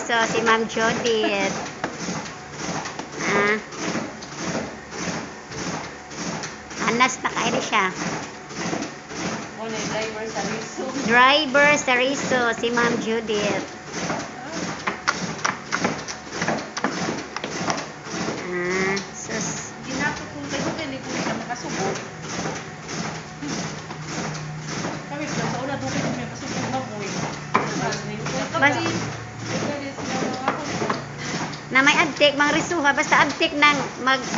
Riso, si Ma'am Judith. Anas na kayo siya. Driver sa Riso. Driver sa Riso, si Ma'am Judith. Sus. Ginapit kong kayo, hindi ko siya makasubok. Kami sa una, doon ko may pasubok na boy. Na may abtik, mga risuha, basta abtik ng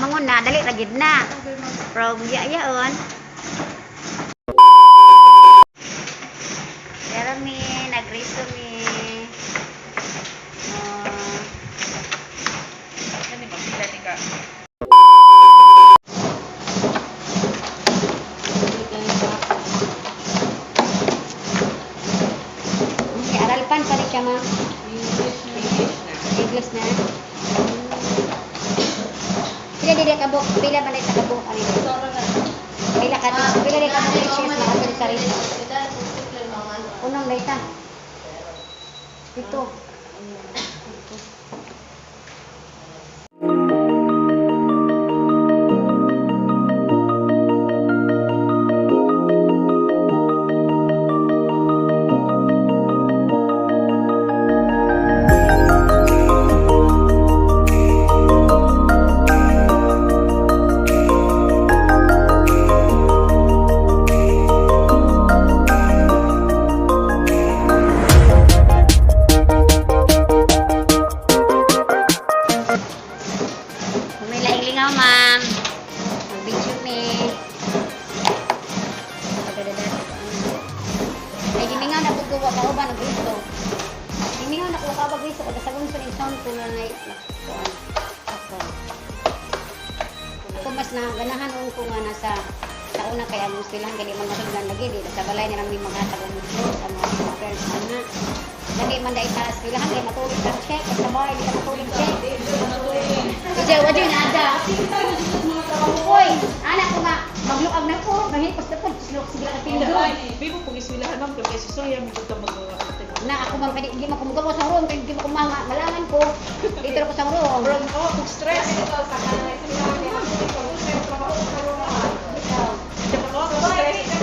manguna, dali ragid na. From yaon. Pero mi, nagriso mi. Yan yung pagpila, tika. Aralpan pa rin siya, ma'am. English na. Pila ba na sa kabuk? Pila ka teachers na ato sa rin. Unang na ita. Ito. Lingaw, ma'am. Mag-video me. Ay, gimingaw na pagkuha ka uban ng gusto. Gimingaw na kuha ka ba gusto. Pagka sa gusto ng sound ko na ako mas ganahan ko nga nasa sa una kaya mo silang gali man matugnan lagi di sa balay nila may maghatag ng gusto sa mga parents na lagi man dai sa silang gali matulog ka check sa bahay di ka matulog check. Wajay na ada. Uy, anak ko nga maglukag na ko, mahipos na po, slok sila ka pindo. Bibo pag iswilahan lang kay Susoya mi gud magawa. Na ako man pwede hindi makumugaw sa room, hindi mo malangan ko. Dito ko sa room. Bro, ako stress.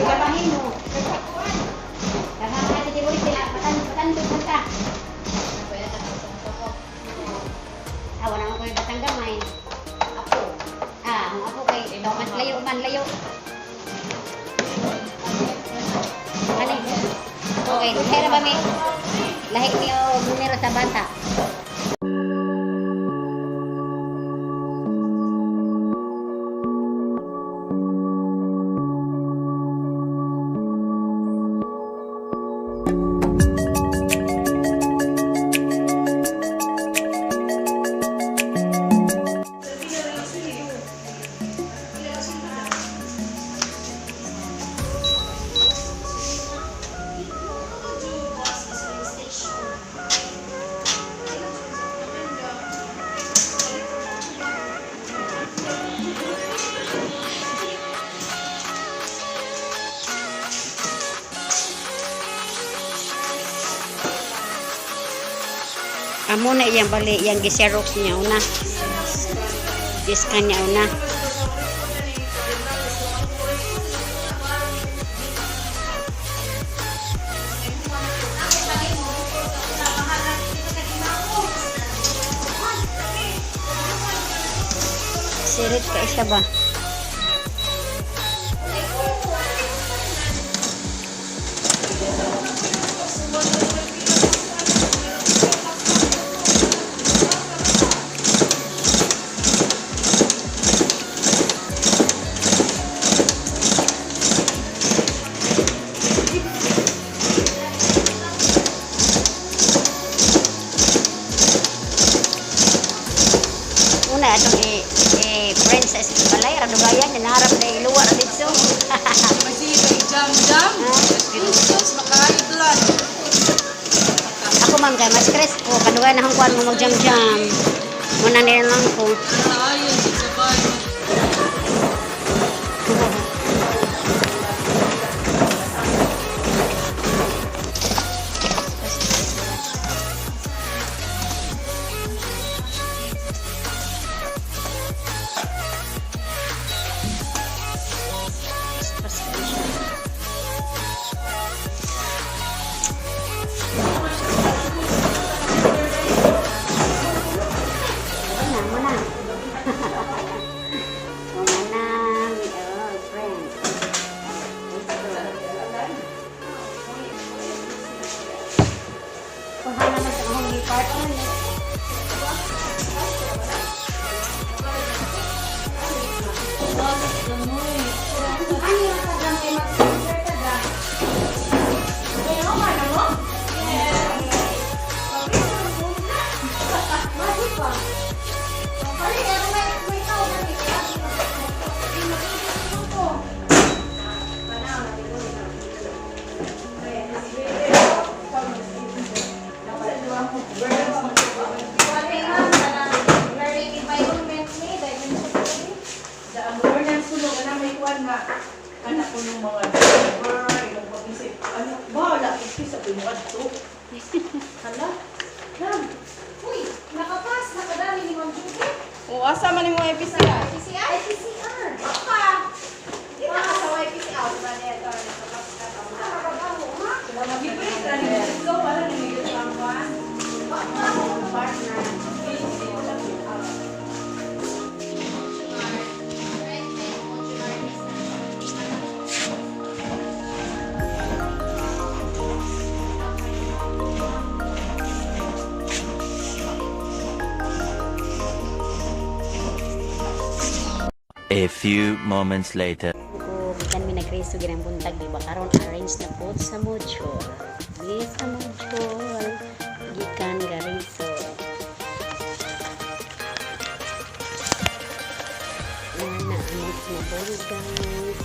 Gabahin mo. Gabahin natin di sila, patandog ka. Awan naman ko yung batang gamay. Apo. Ang apo kay mas layo man, layo. Ano? Okay, hera ba may lahi niyo numero sa bata? Amo na iyang bali, iyang giserox niya una. Diskan niya una. Sirit ka siya ba? Atong friends sa balay ra dugayan nanarap na iluwa ra dito. Masih kay jam-jam. Ginusos makaidlan. Ako man kay mas stress ko kaduga na hangkuan mo mag jam-jam. Muna nila lang ko. Ayo sa bahay. yung mga driver, yung pag-isip, ano, bahala, ipis sa pinuad to. Hala, yan. Uy, nakapas, nakadami ni Ma'am Judy. O, asa man yung mga PCR? PCR? Ay, PCR. Baka. Di ba ka sa PCR? Diba neto? Nakakabaho, ha? Mag-ibig na rin yung flow, wala na yung pangkuhan. Baka ako ng partner. A few moments later. Kung ikan mi nagreso ginang buntag, di ba? Karon arrange na po sa module. Di sa module. Gikan gareso. Yan na, ano na guys.